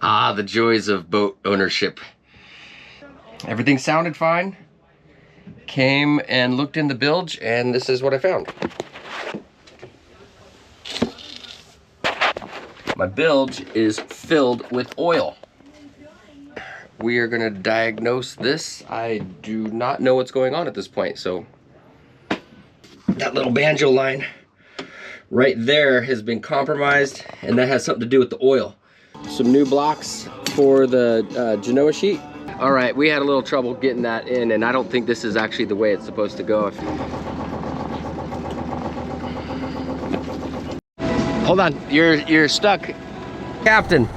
Ah, the joys of boat ownership. Everything sounded fine. Came and looked in the bilge, and this is what I found. My bilge is filled with oil. We are gonna diagnose this. I do not know what's going on at this point, so that little banjo line right there has been compromised, and that has something to do with the oil. Some new blocks for the Genoa sheet. All right, we had a little trouble getting that in, and I don't think this is actually the way it's supposed to go. Hold on, you're stuck, Captain.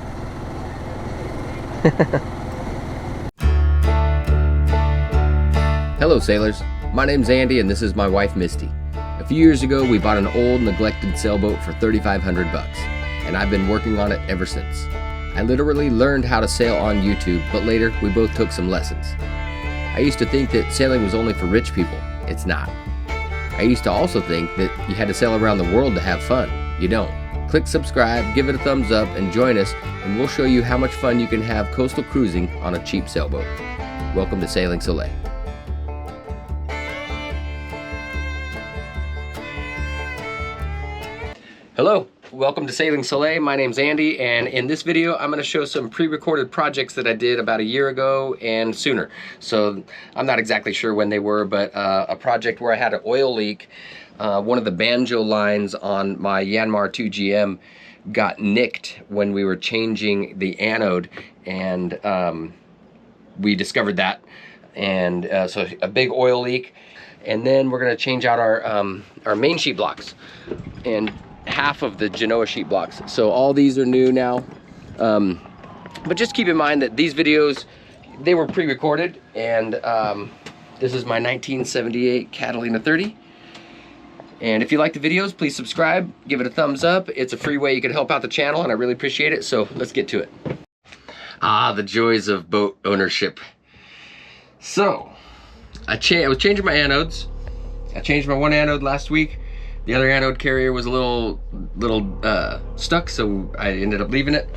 Hello sailors, my name's Andy and this is my wife Misty. A few years ago we bought an old neglected sailboat for $3,500 and I've been working on it ever since. I literally learned how to sail on YouTube, but later we both took some lessons. I used to think that sailing was only for rich people. It's not. I used to also think that you had to sail around the world to have fun. You don't. Click subscribe, give it a thumbs up, and join us, and we'll show you how much fun you can have coastal cruising on a cheap sailboat. Welcome to Sailing Soleil. Hello, welcome to Sailing Soleil. My name's Andy, and in this video I'm going to show some pre-recorded projects that I did about a year ago and sooner. So I'm not exactly sure when they were, but a project where I had an oil leak. One of the banjo lines on my Yanmar 2GM got nicked when we were changing the anode, and we discovered that, and so a big oil leak. And then we're going to change out our main sheet blocks and half of the Genoa sheet blocks. So all these are new now, but just keep in mind that these videos, they were pre-recorded, and this is my 1978 Catalina 30. And if you like the videos, please subscribe, give it a thumbs up. It's a free way you can help out the channel, and I really appreciate it. So let's get to it. Ah, the joys of boat ownership. So I was changing my anodes. I changed my one anode last week. The other anode carrier was a little stuck, so I ended up leaving it.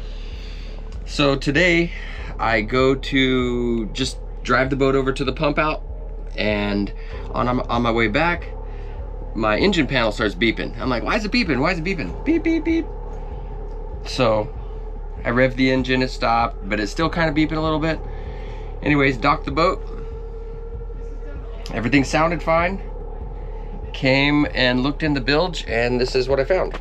So today I go to just drive the boat over to the pump out, and on my way back, my engine panel starts beeping. I'm like, why is it beeping? Why is it beeping? Beep, beep, beep. So I rev the engine, it stopped, but it's still kind of beeping a little bit. Anyways, docked the boat. Everything sounded fine. Came and looked in the bilge, and this is what I found.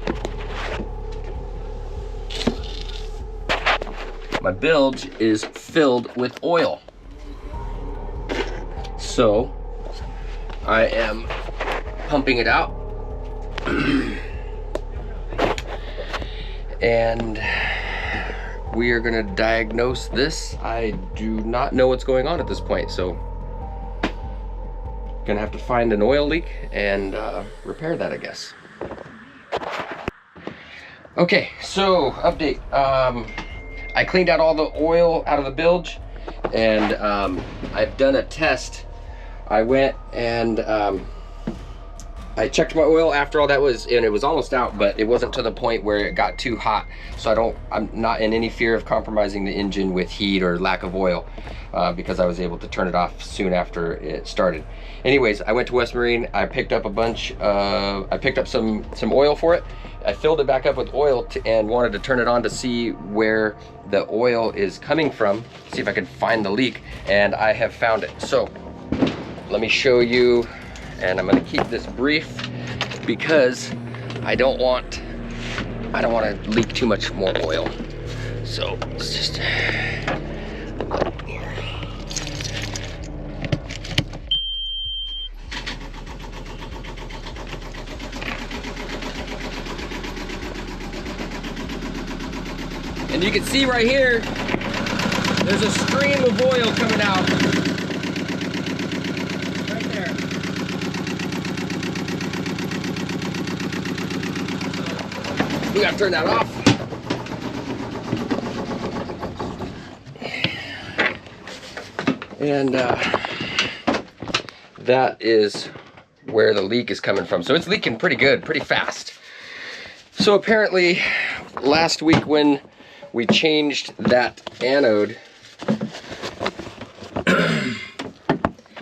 My bilge is filled with oil. So I am pumping it out. And we are gonna diagnose this. I do not know what's going on at this point, so gonna have to find an oil leak and repair that, I guess. Okay, so update. I cleaned out all the oil out of the bilge, and I've done a test. I went and I checked my oil after all that was, and it was almost out, but it wasn't to the point where it got too hot. So I'm not in any fear of compromising the engine with heat or lack of oil, because I was able to turn it off soon after it started. Anyways, I went to West Marine. I picked up I picked up some oil for it. I filled it back up with oil and wanted to turn it on to see where the oil is coming from, see if I could find the leak, and I have found it. So let me show you. And I'm gonna keep this brief because I don't want to leak too much more oil. So let's just and you can see right here, there's a stream of oil coming out. We gotta turn that off. And that is where the leak is coming from. So it's leaking pretty good, pretty fast. So apparently last week when we changed that anode.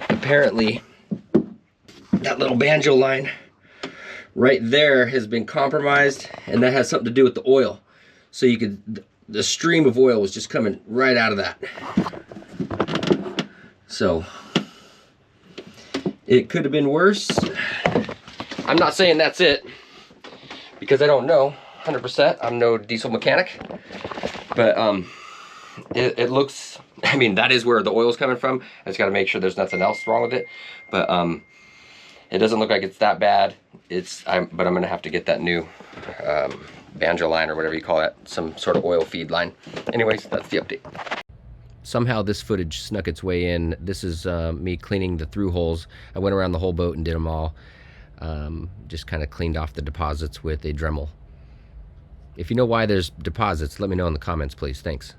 Apparently, that little banjo line right there has been compromised, and that has something to do with the oil. So you could, the stream of oil was just coming right out of that. So it could have been worse. I'm not saying that's it, because I don't know 100%. I'm no diesel mechanic, but it looks, I mean, that is where the oil's coming from. I just got to make sure there's nothing else wrong with it, but it doesn't look like it's that bad. But I'm gonna have to get that new banjo line, or whatever you call that, some sort of oil feed line. Anyways, that's the update. Somehow this footage snuck its way in. This is me cleaning the through holes. I went around the whole boat and did them all. Just kind of cleaned off the deposits with a Dremel. If you know why there's deposits, let me know in the comments, please. Thanks.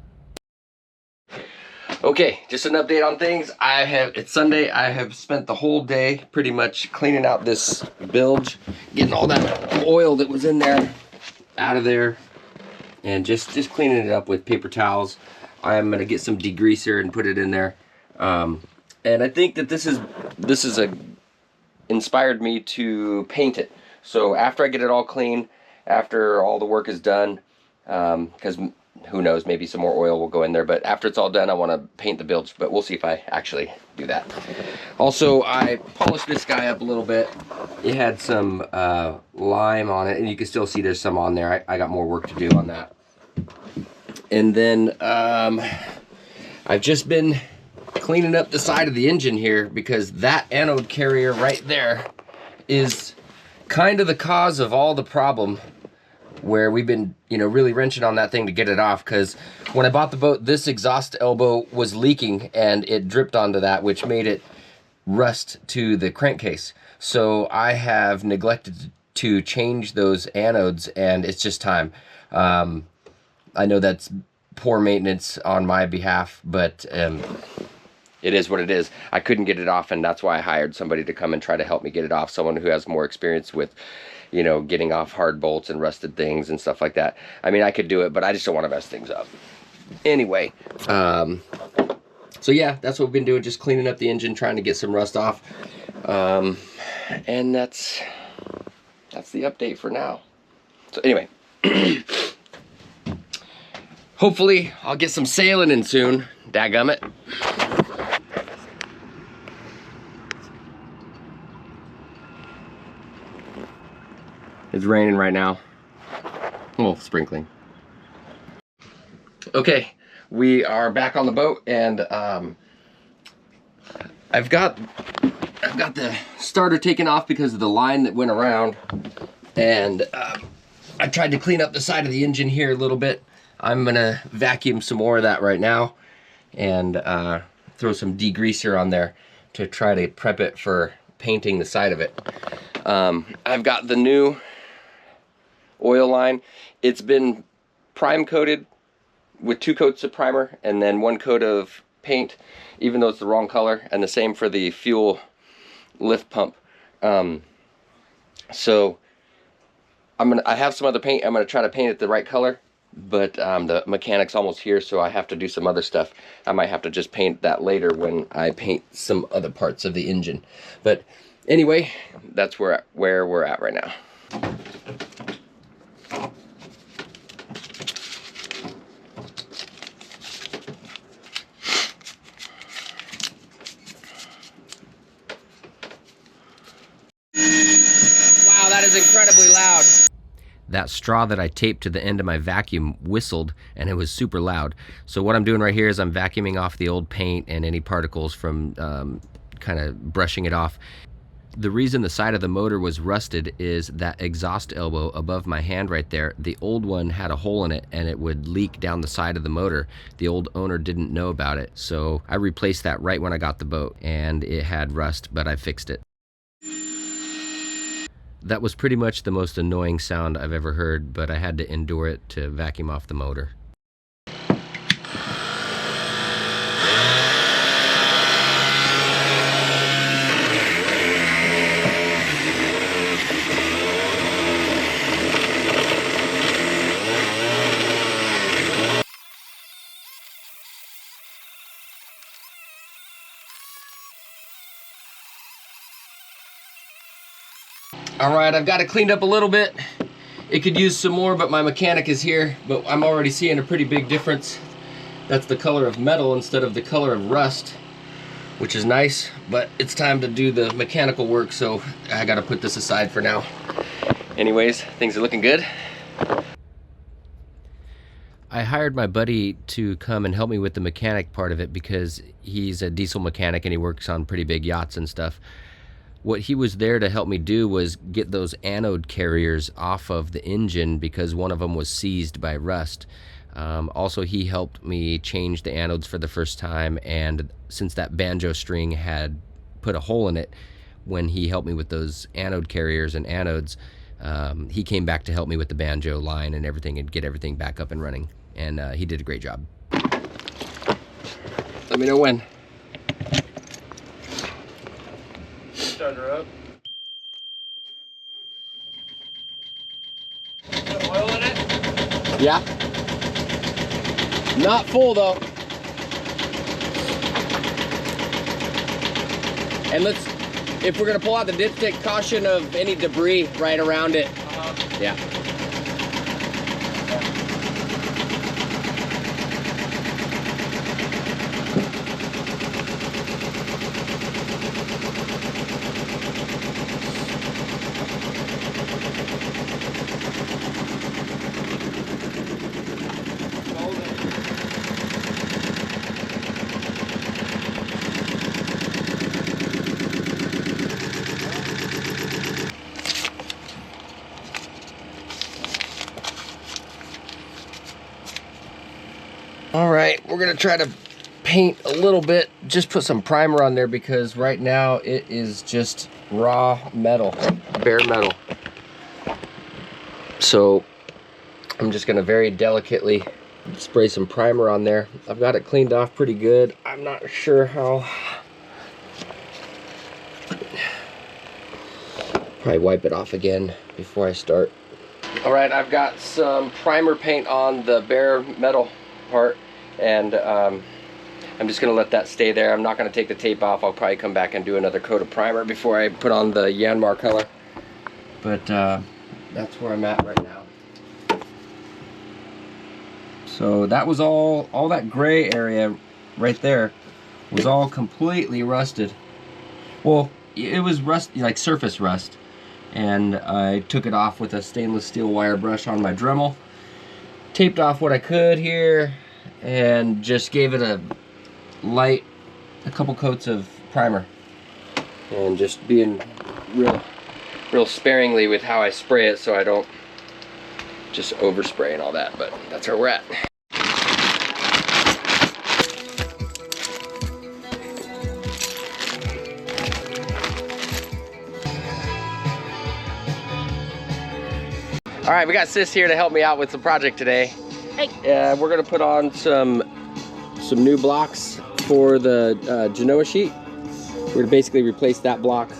Okay, just an update on things. It's Sunday. I have spent the whole day pretty much cleaning out this bilge, getting all that oil that was in there out of there, and just cleaning it up with paper towels. I'm gonna get some degreaser and put it in there. And I think that this is inspired me to paint it. So after I get it all clean, after all the work is done, because who knows, maybe some more oil will go in there, but after it's all done, I want to paint the bilge, but we'll see if I actually do that. Also, I polished this guy up a little bit. It had some lime on it, and you can still see there's some on there. I got more work to do on that. And then I've just been cleaning up the side of the engine here, because that anode carrier right there is kind of the cause of all the problem, where we've been, you know, really wrenching on that thing to get it off. Because when I bought the boat, this exhaust elbow was leaking and it dripped onto that, which made it rust to the crankcase. So I have neglected to change those anodes, and it's just time. I know that's poor maintenance on my behalf, but it is what it is. I couldn't get it off, and that's why I hired somebody to come and try to help me get it off. Someone who has more experience with, you know, getting off hard bolts and rusted things and stuff like that. I mean, I could do it, but I just don't want to mess things up. Anyway, so yeah, that's what we've been doing, just cleaning up the engine, trying to get some rust off. And that's the update for now. So anyway, hopefully I'll get some sailing in soon. Dadgummit. It's raining right now. Well, sprinkling. Okay, we are back on the boat, and I've got the starter taken off because of the line that went around, and I tried to clean up the side of the engine here a little bit. I'm gonna vacuum some more of that right now, and throw some degreaser on there to try to prep it for painting the side of it. I've got the new oil line. It's been prime coated with 2 coats of primer and then 1 coat of paint, even though it's the wrong color, and the same for the fuel lift pump. So I have some other paint. I'm gonna try to paint it the right color, but the mechanic's almost here, so I have to do some other stuff. I might have to just paint that later when I paint some other parts of the engine. But anyway, that's where we're at right now. Wow, that is incredibly loud. That straw that I taped to the end of my vacuum whistled, and it was super loud. So what I'm doing right here is I'm vacuuming off the old paint and any particles from kind of brushing it off. The reason the side of the motor was rusted is that exhaust elbow above my hand right there. The old one had a hole in it, and it would leak down the side of the motor. The old owner didn't know about it, so I replaced that right when I got the boat, and it had rust, but I fixed it. That was pretty much the most annoying sound I've ever heard, but I had to endure it to vacuum off the motor. All right, I've got it cleaned up a little bit. It could use some more, but my mechanic is here, but I'm already seeing a pretty big difference. That's the color of metal instead of the color of rust, which is nice, but it's time to do the mechanical work, so I gotta put this aside for now. Anyways, things are looking good. I hired my buddy to come and help me with the mechanic part of it because he's a diesel mechanic and he works on pretty big yachts and stuff. What he was there to help me do was get those anode carriers off of the engine because one of them was seized by rust. Also, he helped me change the anodes for the first time, and since that banjo string had put a hole in it when he helped me with those anode carriers and anodes, he came back to help me with the banjo line and everything and get everything back up and running. And he did a great job. Let me know when. Start her up. Put oil in it? Yeah. Not full though. And if we're gonna pull out the dipstick, caution of any debris right around it. Yeah. All right, we're gonna try to paint a little bit, just put some primer on there because right now it is just raw metal, bare metal. So I'm just gonna very delicately spray some primer on there. I've got it cleaned off pretty good. I'm not sure how. Probably wipe it off again before I start. All right, I've got some primer paint on the bare metal part, and I'm just gonna let that stay there. I'm not gonna take the tape off. I'll probably come back and do another coat of primer before I put on the Yanmar color. But that's where I'm at right now. So that was all that gray area right there was all completely rusted. Well, it was rust, like surface rust. And I took it off with a stainless steel wire brush on my Dremel. Taped off what I could here and just gave it a couple coats of primer. And just being real sparingly with how I spray it so I don't just overspray and all that, but that's where we're at. All right, we got Sis here to help me out with the project today. Hey. We're gonna put on some new blocks for the Genoa sheet. We're gonna basically replace that block.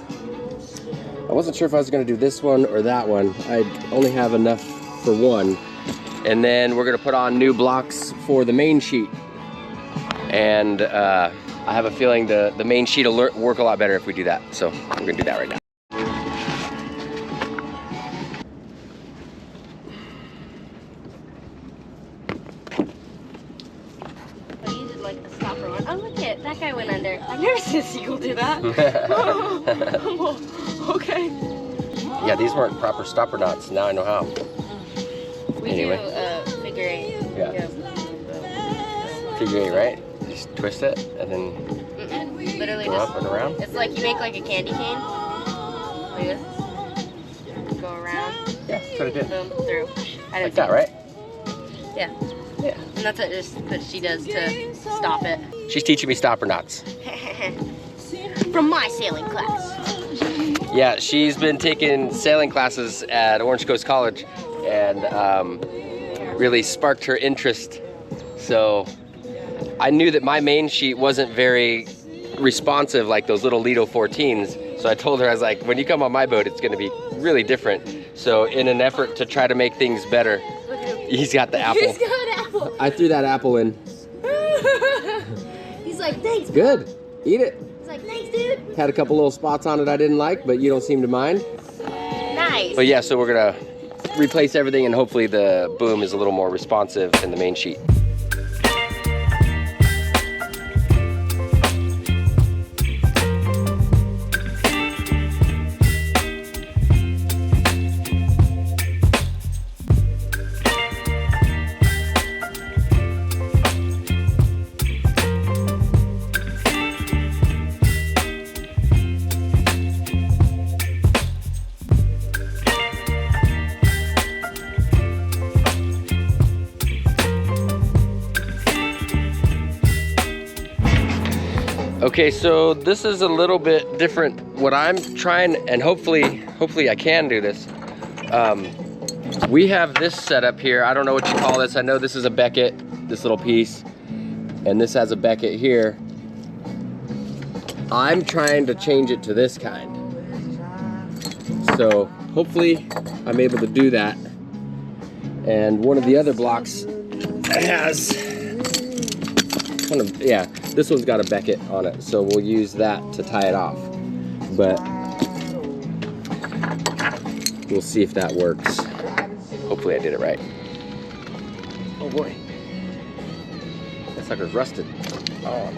I wasn't sure if I was gonna do this one or that one. I only have enough for one. And then we're gonna put on new blocks for the main sheet. And I have a feeling the main sheet will work a lot better if we do that. So we're gonna do that right now. Oh, look it, that guy went under. I've never seen a seagull do that. Okay. Yeah, these weren't proper stopper knots. Now I know how. We do figure eight. Yeah. Figure eight, right? Just twist it and then literally go just up and around. It's like you make like a candy cane. Like this. Go around. Yeah, that's what I did. Boom, through. Like that, right? Yeah. Yeah. And that's what she does to stop it. She's teaching me stopper knots. From my sailing class. Yeah, she's been taking sailing classes at Orange Coast College and really sparked her interest. So I knew that my main sheet wasn't very responsive like those little Lido 14s. So I told her, I was like, when you come on my boat, it's gonna be really different. So in an effort to try to make things better, he's got the apple. He's got an apple. I threw that apple in. He's like, thanks. Good. Eat it. He's like, thanks, dude. Had a couple little spots on it I didn't like, but you don't seem to mind. Nice. But yeah, so we're gonna replace everything and hopefully the boom is a little more responsive in the main sheet. Okay, so this is a little bit different. What I'm trying, and hopefully I can do this. We have this setup here. I don't know what you call this. I know this is a Beckett, this little piece, and this has a Beckett here. I'm trying to change it to this kind. So hopefully I'm able to do that. And one of the other blocks has kind of, yeah, this one's got a Beckett on it, so we'll use that to tie it off. But we'll see if that works. Hopefully I did it right. Oh boy. That sucker's rusted. Oh.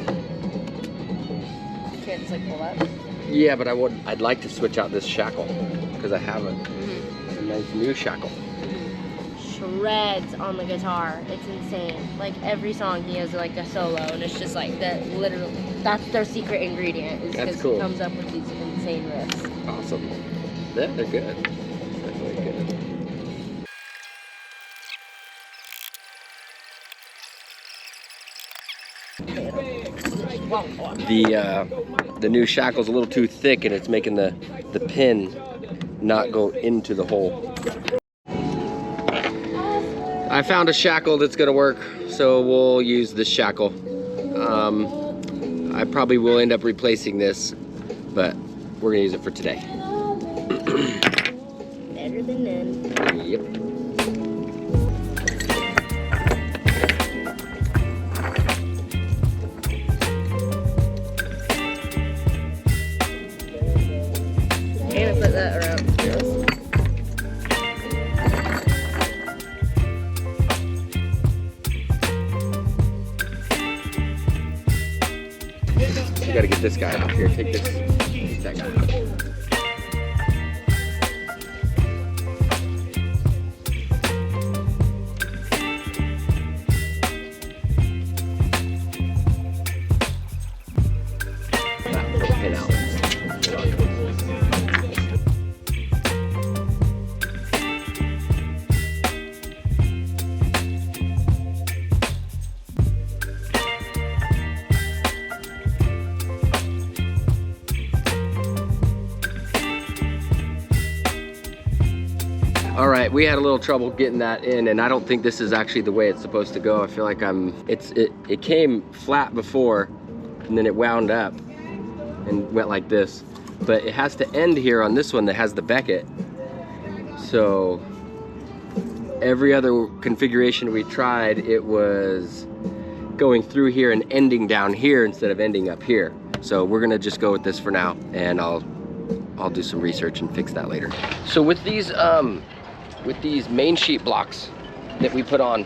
You can't just like pull up? Yeah, but I'd like to switch out this shackle because I have a nice new shackle. Shreds on the guitar. It's insane. Like every song he has like a solo, and it's just like that. Literally, that's their secret ingredient. Is That's because cool. he comes up with these insane riffs. Awesome. Yeah, they're good. Definitely good. The new shackle's a little too thick, and it's making the pin not go into the hole. I found a shackle that's gonna work, so we'll use this shackle. I probably will end up replacing this, but we're gonna use it for today. Better than none. Yep. And I put that around. You gotta get this guy out here. Take this. Take that guy. Pin out. All right, we had a little trouble getting that in, and I don't think this is actually the way it's supposed to go. I feel like it came flat before, and then it wound up and went like this. But it has to end here on this one that has the Beckett. So every other configuration we tried, it was going through here and ending down here instead of ending up here. So we're gonna just go with this for now, and I'll do some research and fix that later. So with these main sheet blocks that we put on,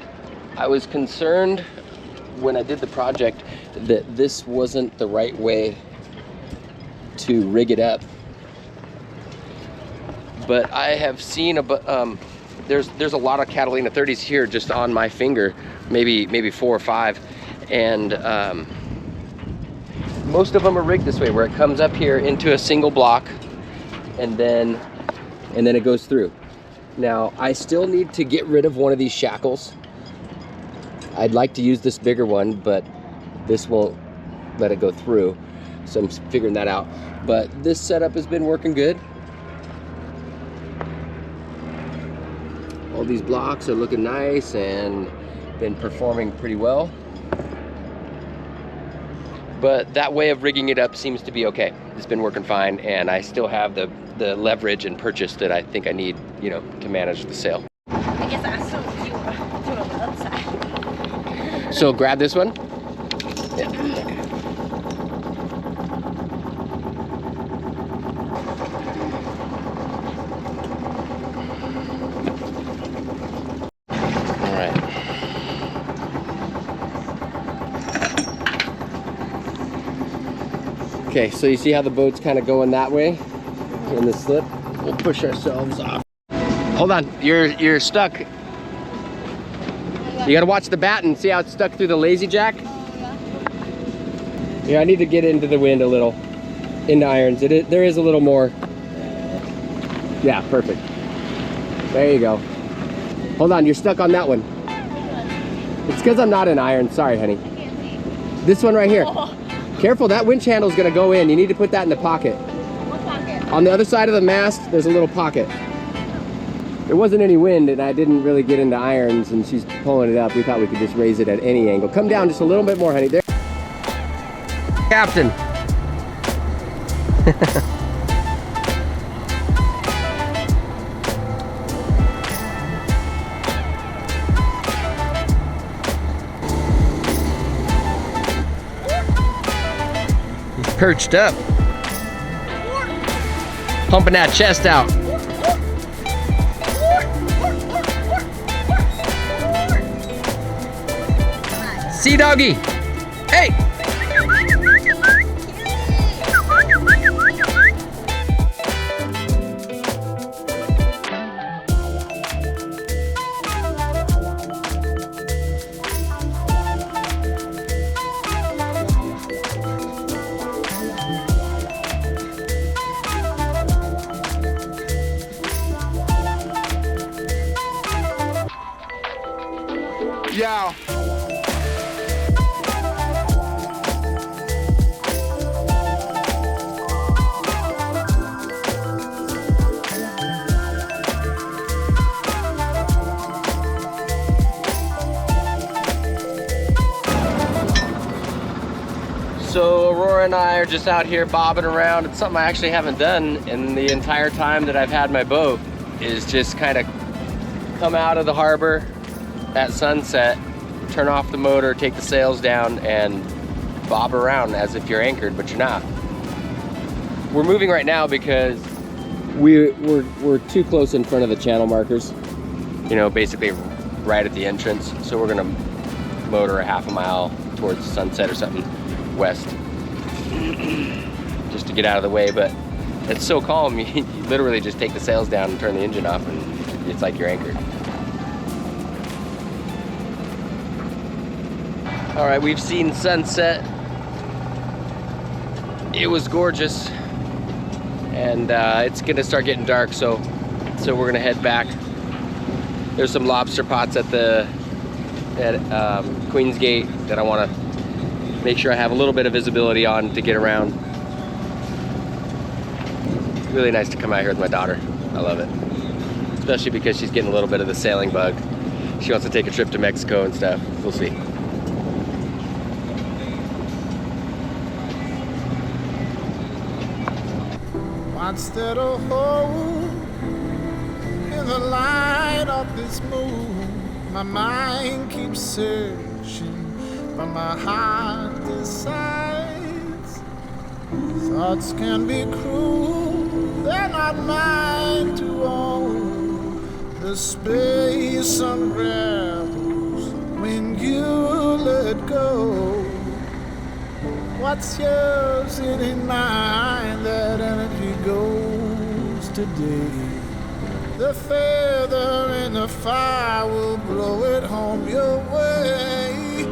I was concerned when I did the project that this wasn't the right way to rig it up. But I have seen there's a lot of Catalina 30s here just on my finger, maybe 4 or 5, and most of them are rigged this way, where it comes up here into a single block, and then it goes through. Now, I still need to get rid of one of these shackles. I'd like to use this bigger one, but this won't let it go through. So I'm figuring that out. But this setup has been working good. All these blocks are looking nice and been performing pretty well. But that way of rigging it up seems to be okay. It's been working fine, and I still have the leverage and purchase that I think I need, you know, to manage the sale. I guess I still do on the other side. So grab this one. Yeah. Okay, so you see how the boat's kind of going that way in the slip? We'll push ourselves off. Hold on, you're stuck. You gotta watch the batten, see how it's stuck through the lazy jack? Yeah, I need to get into the wind a little, into irons. There is a little more. Yeah, perfect. There you go. Hold on, you're stuck on that one. It's because I'm not in iron, sorry honey. This one right here. Careful, that winch handle's gonna go in. You need to put that in the pocket. What pocket? On the other side of the mast, there's a little pocket. There wasn't any wind and I didn't really get into irons and she's pulling it up. We thought we could just raise it at any angle. Come down just a little bit more, honey. There. Captain. He's perched up. Pumping that chest out. Sea doggy. Hey. Yeah. So Aurora and I are just out here bobbing around. It's something I actually haven't done in the entire time that I've had my boat, is just kind of come out of the harbor at sunset, turn off the motor, take the sails down, and bob around as if you're anchored, but you're not. We're moving right now because we're too close in front of the channel markers, you know, basically right at the entrance. So we're gonna motor a half a mile towards sunset or something west, just to get out of the way. But it's so calm, you literally just take the sails down and turn the engine off and it's like you're anchored. All right, we've seen sunset. It was gorgeous, and it's gonna start getting dark, so we're gonna head back. There's some lobster pots at Queen's Gate that I want to make sure I have a little bit of visibility on to get around. It's really nice to come out here with my daughter. I love it, especially because she's getting a little bit of the sailing bug. She wants to take a trip to Mexico and stuff. We'll see. Instead of hope in the light of this moon, my mind keeps searching, but my heart decides. Thoughts can be cruel, they're not mine to own. The space unravels when you let go. What's yours, it ain't mine. That energy goes today. The feather in the fire will blow it home your way.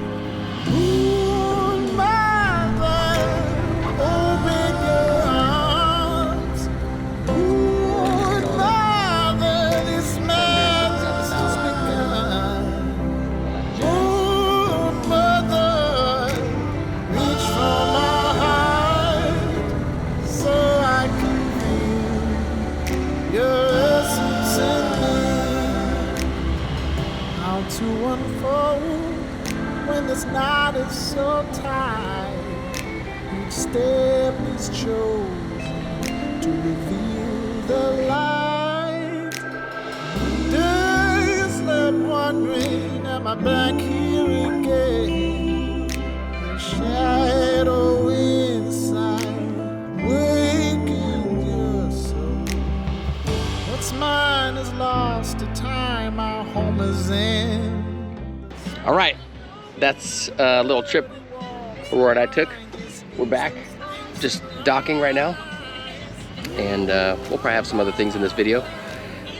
Moon mother, open your arms. Moon mother, this madness has begun. Moon mother, reach for my heart so I can feel your essence in me. How to unfold when this knot is so tight. Each step is chosen to reveal the light. Days left wondering, am I back here again? The shadow inside, waking your soul. What's mine is lost to time, our home is in. All right, that's a little trip Aurora and I took. We're back. just docking right now. And we'll probably have some other things in this video,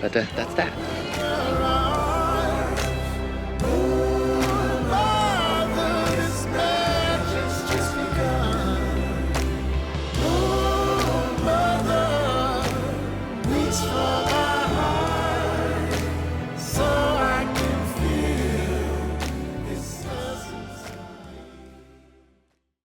but that's that.